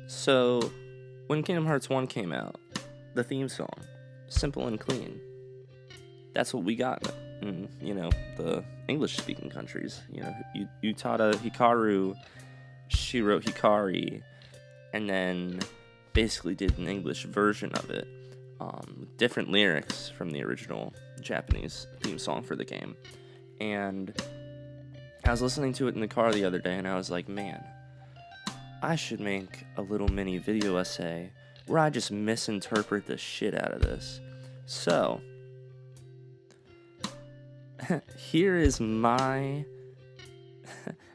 So, when Kingdom Hearts 1 came out, the theme song, simple and clean, that's what we got in, the English-speaking countries. Utada Hikaru, she wrote Hikari, and then basically did an English version of it, with different lyrics from the original Japanese theme song for the game. And I was listening to it in the car the other day, and I was like, man, I should make a little mini video essay where I just misinterpret the shit out of this. So, here is my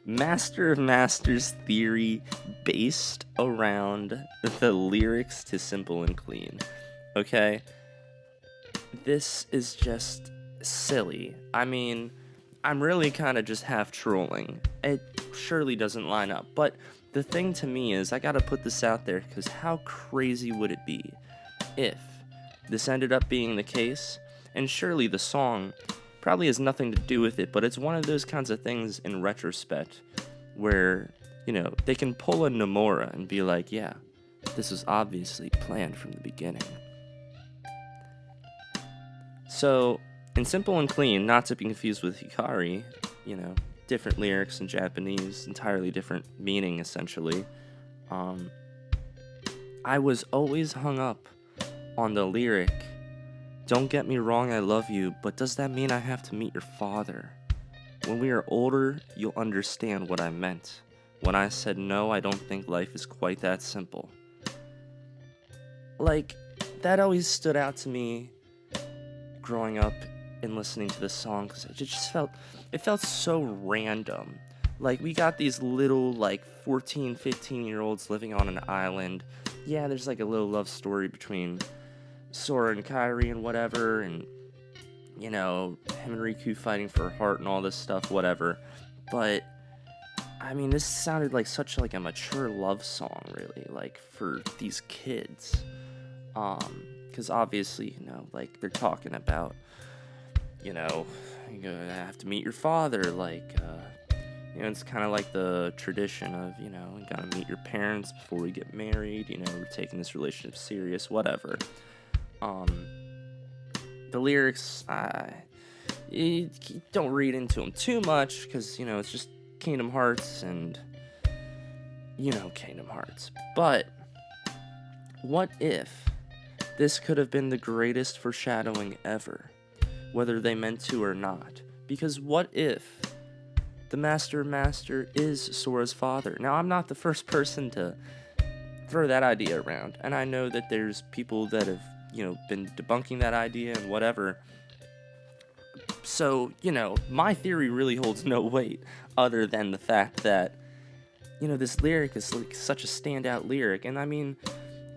Master of Masters theory based around the lyrics to Simple and Clean. Okay? This is just silly. I mean, I'm really kind of just half trolling. It surely doesn't line up, but the thing to me is, I gotta put this out there, because how crazy would it be if this ended up being the case? And surely the song probably has nothing to do with it, but it's one of those kinds of things in retrospect where, they can pull a Nomura and be like, yeah, this was obviously planned from the beginning. So, in Simple and Clean, not to be confused with Hikari, different lyrics in Japanese, entirely different meaning, essentially. I was always hung up on the lyric, "Don't get me wrong, I love you, but does that mean I have to meet your father? When we are older, you'll understand what I meant. When I said no, I don't think life is quite that simple." Like, that always stood out to me growing up and listening to this song, because it felt so random. Like, we got these little 14, 15-year-olds living on an island. Yeah, there's a little love story between Sora and Kairi and whatever, and him and Riku fighting for her heart and all this stuff, whatever. But I mean, this sounded like such a mature love song, really, for these kids. Because obviously, they're talking about, you're gonna have to meet your father, it's kind of like the tradition of, you gotta meet your parents before we get married, we're taking this relationship serious, whatever. The lyrics, you don't read into them too much, because, it's just Kingdom Hearts, and, Kingdom Hearts. But, what if this could have been the greatest foreshadowing ever, whether they meant to or not? Because what if the Master is Sora's father? Now, I'm not the first person to throw that idea around, and I know that there's people that have, been debunking that idea and whatever. So, my theory really holds no weight, other than the fact that, this lyric is such a standout lyric. And I mean,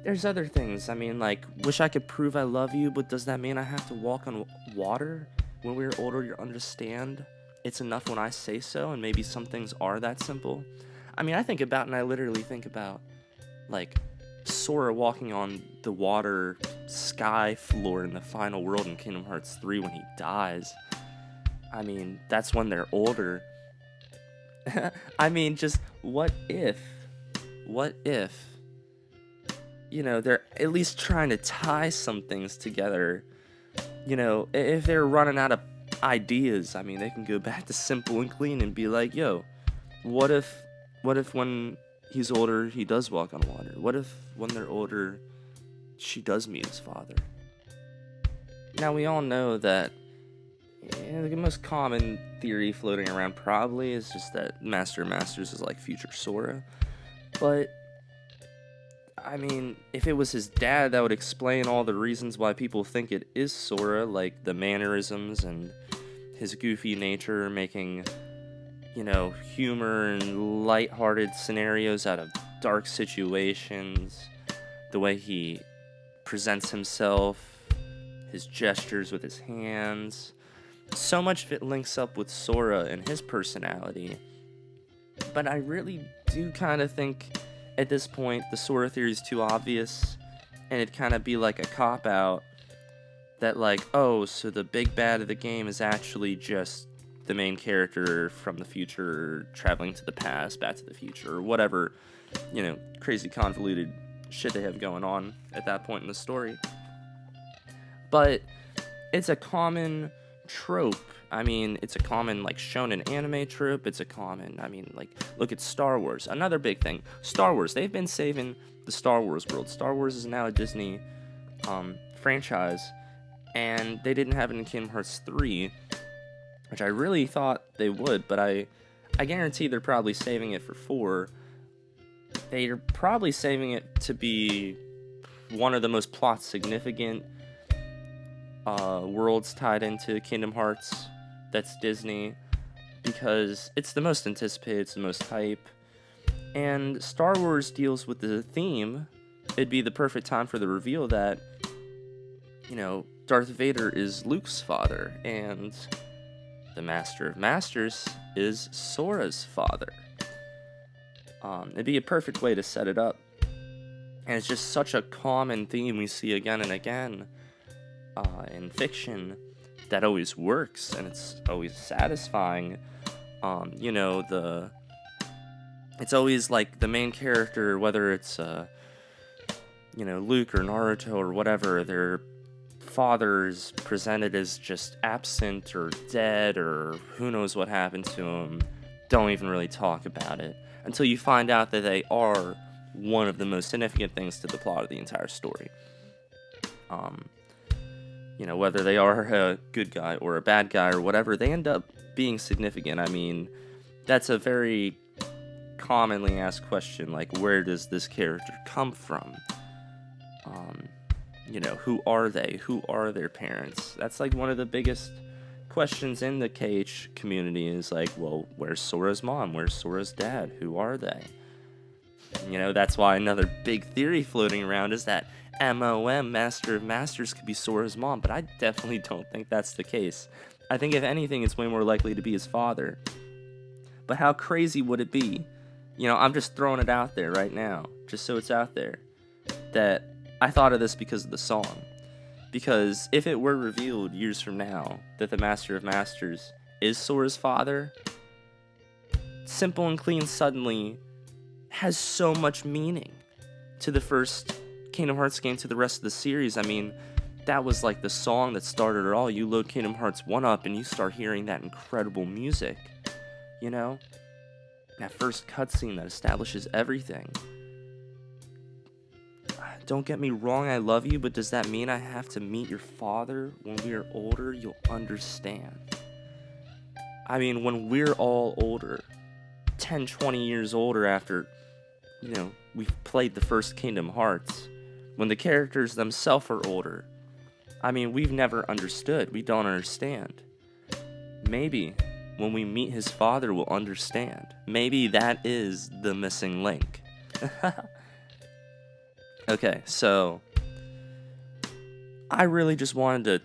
there's other things. I mean, wish I could prove I love you, but does that mean I have to walk on water? When we're older, you'll understand. It's enough when I say so, and maybe some things are that simple. I mean, I literally think about, Sora walking on the water sky floor in the final world in Kingdom Hearts 3 when he dies. I mean, that's when they're older. I mean, just what if, they're at least trying to tie some things together. If they're running out of ideas, I mean, they can go back to Simple and Clean and be like, yo, what if when he's older, he does walk on water? What if when they're older, she does meet his father? Now, we all know that the most common theory floating around probably is just that Master of Masters is future Sora. But, I mean, if it was his dad, that would explain all the reasons why people think it is Sora, like the mannerisms and his goofy nature, making, humor and lighthearted scenarios out of dark situations, the way he presents himself, his gestures with his hands. So much of it links up with Sora and his personality. But I really do kind of think, at this point, the Sora theory is too obvious, and it'd kind of be like a cop-out that, so the big bad of the game is actually just the main character from the future traveling to the past, Back to the Future, or whatever crazy convoluted shit they have going on at that point in the story. But it's a common trope. I mean, it's a common, shonen anime trope. It's a common, look at Star Wars. Another big thing. Star Wars. They've been saving the Star Wars world. Star Wars is now a Disney franchise, and they didn't have it in Kingdom Hearts 3, which I really thought they would, but I guarantee they're probably saving it for 4. They're probably saving it to be one of the most plot significant worlds tied into Kingdom Hearts. That's Disney, because it's the most anticipated, it's the most hype, and Star Wars deals with the theme. It'd be the perfect time for the reveal that, Darth Vader is Luke's father, and the Master of Masters is Sora's father. It'd be a perfect way to set it up, and it's just such a common theme we see again and again in fiction that always works, and it's always satisfying. It's always like the main character, whether it's Luke or Naruto or whatever, their father's presented as just absent or dead or who knows what happened to him. Don't even really talk about it until you find out that they are one of the most significant things to the plot of the entire story. Whether they are a good guy or a bad guy or whatever, they end up being significant. I mean, that's a very commonly asked question, where does this character come from? Who are they? Who are their parents? That's one of the biggest questions in the KH community is well, where's Sora's mom? Where's Sora's dad? Who are they? That's why another big theory floating around is that MOM, Master of Masters, could be Sora's mom, but I definitely don't think that's the case. I think if anything, it's way more likely to be his father. But how crazy would it be? I'm just throwing it out there right now, just so it's out there, that I thought of this because of the song. Because if it were revealed years from now that the Master of Masters is Sora's father, Simple and Clean suddenly has so much meaning to the first Kingdom Hearts game, to the rest of the series. I mean, that was the song that started it all. You load Kingdom Hearts 1 up and you start hearing that incredible music, that first cutscene that establishes everything. Don't get me wrong, I love you, but does that mean I have to meet your father? When we are older, you'll understand. I mean, when we're all older, 10, 20 years older after, we've played the first Kingdom Hearts, when the characters themselves are older, I mean, we've never understood. We don't understand. Maybe when we meet his father, we'll understand. Maybe that is the missing link. Okay, so I really just wanted to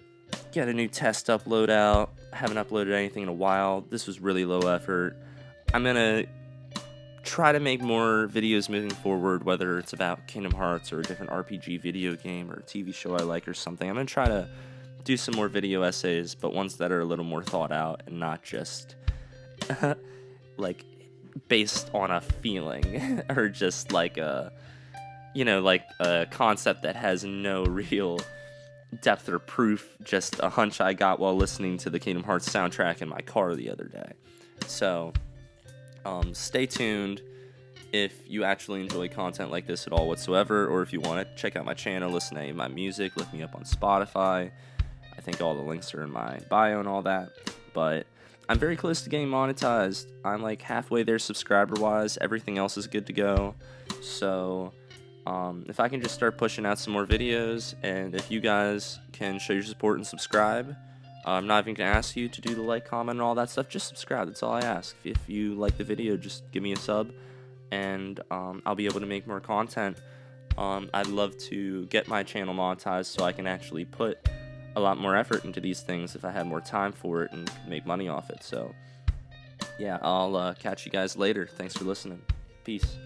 get a new test upload out. I haven't uploaded anything in a while. This was really low effort. I'm gonna try to make more videos moving forward, whether it's about Kingdom Hearts or a different RPG video game or TV show I like or something. I'm gonna try to do some more video essays, but ones that are a little more thought out and not just based on a feeling or just a concept that has no real depth or proof, just a hunch I got while listening to the Kingdom Hearts soundtrack in my car the other day. So stay tuned if you actually enjoy content like this at all whatsoever, or if you want to check out my channel, listen to any of my music, look me up on Spotify. I think all the links are in my bio and all that. But I'm very close to getting monetized. I'm halfway there subscriber-wise. Everything else is good to go. So if I can just start pushing out some more videos, and if you guys can show your support and subscribe, I'm not even going to ask you to do the like, comment, and all that stuff. Just subscribe. That's all I ask. If you like the video, just give me a sub, and I'll be able to make more content. I'd love to get my channel monetized so I can actually put a lot more effort into these things if I had more time for it and make money off it. So, yeah, I'll catch you guys later. Thanks for listening. Peace.